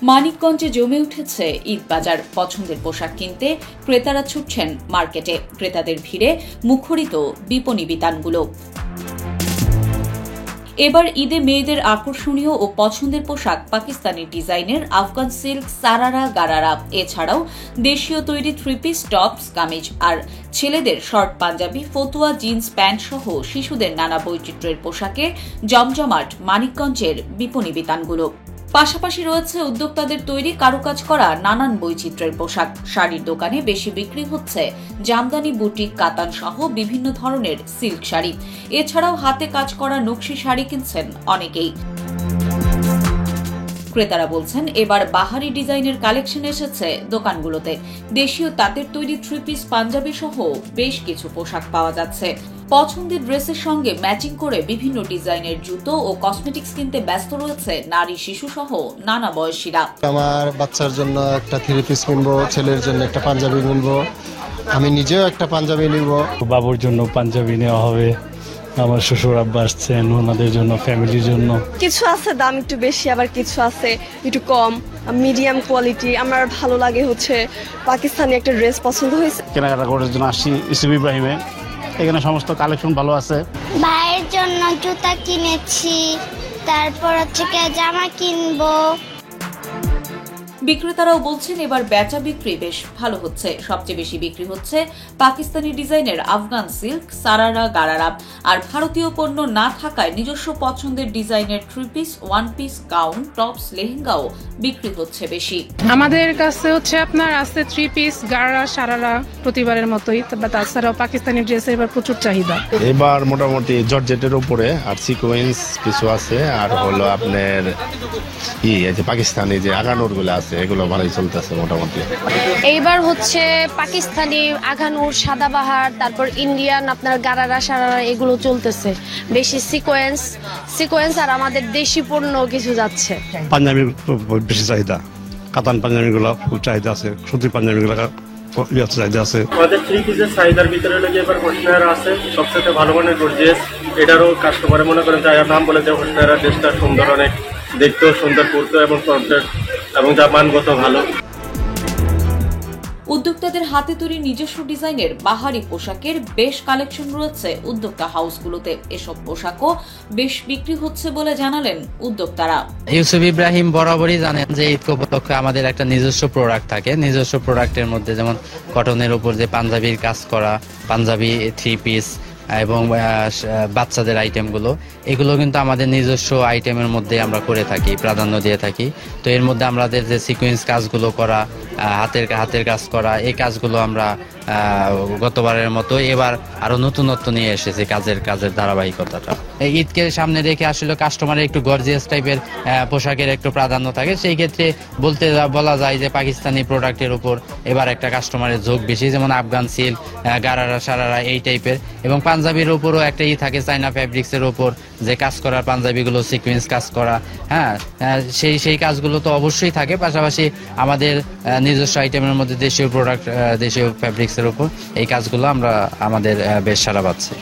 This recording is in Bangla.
মানিকগঞ্জে জমে উঠেছে ঈদ বাজার। পছন্দের পোশাক কিনতে ক্রেতারা ছুটছেন মার্কেটে। ক্রেতাদের ভিড়ে মুখরিত বিপণী বিতানগুলো। এবার ঈদে মেয়েদের আকর্ষণীয় ও পছন্দের পোশাক পাকিস্তানি ডিজাইনের আফগান সিল্ক, সারারা, গারারা, এছাড়াও দেশীয় তৈরি থ্রি পিস, টপস, কামিজ আর ছেলেদের শর্ট পাঞ্জাবি, ফতুয়া, জিন্স প্যান্ট সহ শিশুদের নানা বৈচিত্র্যের পোশাকে জমজমাট মানিকগঞ্জের বিপণী বিতানগুলো। পাশাপাশি রয়েছে উদ্যোক্তাদের তৈরি কারুকাজ করা নানান বৈচিত্র্যের পোশাক। শাড়ির দোকানে বেশি বিক্রি হচ্ছে জামদানি, বুটিক, কাতান সহ বিভিন্ন ধরনের সিল্ক শাড়ি। এছাড়াও হাতে কাজ করা নকশি শাড়ি কিনছেন অনেকেই। ক্রেতারা বলছেন, এবার বাহারি ডিজাইনের কালেকশন এসেছে দোকানগুলোতে। দেশীয় তাঁতের তৈরি থ্রি পিস, পাঞ্জাবি সহ বেশ কিছু পোশাক পাওয়া যাচ্ছে। পছন্দের ড্রেসের সঙ্গে ম্যাচিং করে বিভিন্ন ডিজাইনের জুতো ও কসমেটিক্স কিনতে ব্যস্ত রয়েছে নারী, শিশু সহ নানা বয়সীরা। আমার বাচ্চার জন্য একটা থ্রি পিস কিনবো, ছেলের জন্য একটা পাঞ্জাবি কিনবো, আমি নিজেও একটা পাঞ্জাবি নিব। বাবুর জন্য পাঞ্জাবি নেওয়া হবে, আমার শ্বশুর আব্বা আসছেন ওনাদের জন্য, ফ্যামিলির জন্য। কিছু আছে দাম একটু বেশি, আবার কিছু আছে একটু কম, মিডিয়াম কোয়ালিটি। আমার ভালো লাগে হচ্ছে পাকিস্তানি একটা ড্রেস পছন্দ হয়েছে, কেনাকাটা করার জন্য আসছি ইউসুফ ইব্রাহিমে। এখানে সমস্ত কালেকশন ভালো আছে। ভাইয়ের জন্য জুতা কিনেছি, তারপর হচ্ছে জামা কিনবো। বিক্রেতারাও বলছেন, এবার বেচা বিক্রি বেশ ভালো হচ্ছে। সবচেয়ে বেশি বিক্রি হচ্ছে পাকিস্তানি ডিজাইনের আফগান সিল্ক, সারারা, গারারা। আর ভারতীয় পণ্য না থাকায় নিজস্ব পছন্দের ডিজাইনের three piece, one piece, gown, tops, লেহেঙ্গাও বিক্রি হচ্ছে বেশি। আমাদের কাছে হচ্ছে আপনার আছে থ্রি পিস, গারারা, সারারা প্রতিবারের মতোই। তাছাড়াও পাকিস্তানি ড্রেসের এবার প্রচুর চাহিদা। এবার মোটামুটি জর্জেটের উপরে আর সিকোয়েন্স কিছু আছে, আর হলো আপনার পাকিস্তানি যে আগানোর গুলো আছে এগুলো ভালোই চলতেছে মোটামুটি। এইবার হচ্ছে পাকিস্তানি আগানুর, সাদাবাহার, তারপর ইন্ডিয়ান আপনার গারারা, সারারা এগুলো চলতেছে বেশি। সিকোয়েন্স আর আমাদের দেশি পণ্য কিছু যাচ্ছে। পাঞ্জাবির বেশি চাহিদা, কাতান পাঞ্জাবিগুলো খুব চাহিদা আছে, সুতি পাঞ্জাবিগুলো চাহিদা আছে। আমাদের থ্রি পিসের চাহিদার ভিতরে এবার হোসনায়রা আছে, সবচেয়ে ভালো মানের গর্জিয়াস। এটারও কাস্টমারে মনে করেন যার নাম বলে যে হোসনায়রা ড্রেসটা সুন্দর, অনেক দেখতেও সুন্দর, পড়তেও এবং কমফোর্ট এবং যা মানগত ভালো। উদ্যোক্তাদের হাতে তৈরি নিজস্ব ডিজাইনের বাহারি পোশাকের বেশ কালেকশন রয়েছে উদ্যোক্তা হাউসগুলোতে। এসব পোশাকও বেশ বিক্রি হচ্ছে বলে জানালেন উদ্যোক্তারা। ইউসুফ ইব্রাহিম বরাবরই জানেন যে ঈদ উপলক্ষে আমাদের একটা নিজস্ব প্রোডাক্ট থাকে। নিজস্ব প্রোডাক্টের মধ্যে যেমন কটনের উপর যে পাঞ্জাবির কাজ করা, পাঞ্জাবি, থ্রি পিস এবং বাচ্চাদের আইটেমগুলো, এগুলো কিন্তু আমাদের নিজস্ব আইটেমের মধ্যে আমরা করে থাকি, প্রাধান্য দিয়ে থাকি। তো এর মধ্যে আমাদের যে সিকোয়েন্স কাজগুলো করা, হাতের কাজ করা, এই কাজগুলো আমরা গতবারের মতো এবার আরো নতুনত্ব নিয়ে এসেছি কাজের ধারাবাহিকতাটা। ঈদকে সামনে রেখে আসলে কাস্টমারের একটু গর্জিয়াস টাইপের পোশাকের একটু প্রাধান্য থাকে। সেই ক্ষেত্রে বলা যায় যে পাকিস্তানি প্রোডাক্টের উপর এবার একটা কাস্টমারের ঝোঁক বেশি, যেমন আফগান সিল্ক, গারারা, সারারা এই টাইপের। এবং পাঞ্জাবির উপরও একটা থাকে চাইনা ফ্যাব্রিক্সের উপর যে কাজ করার পাঞ্জাবিগুলো, সিকোয়েন্স কাজ করা। সেই কাজগুলো তো অবশ্যই থাকে। পাশাপাশি আমাদের নিজস্ব আইটেমের মধ্যে দেশীয় প্রোডাক্ট, দেশীয় ফ্যাব্রিক্সের উপর এই কাজগুলো আমরা আমাদের বেশ সারা পাচ্ছি।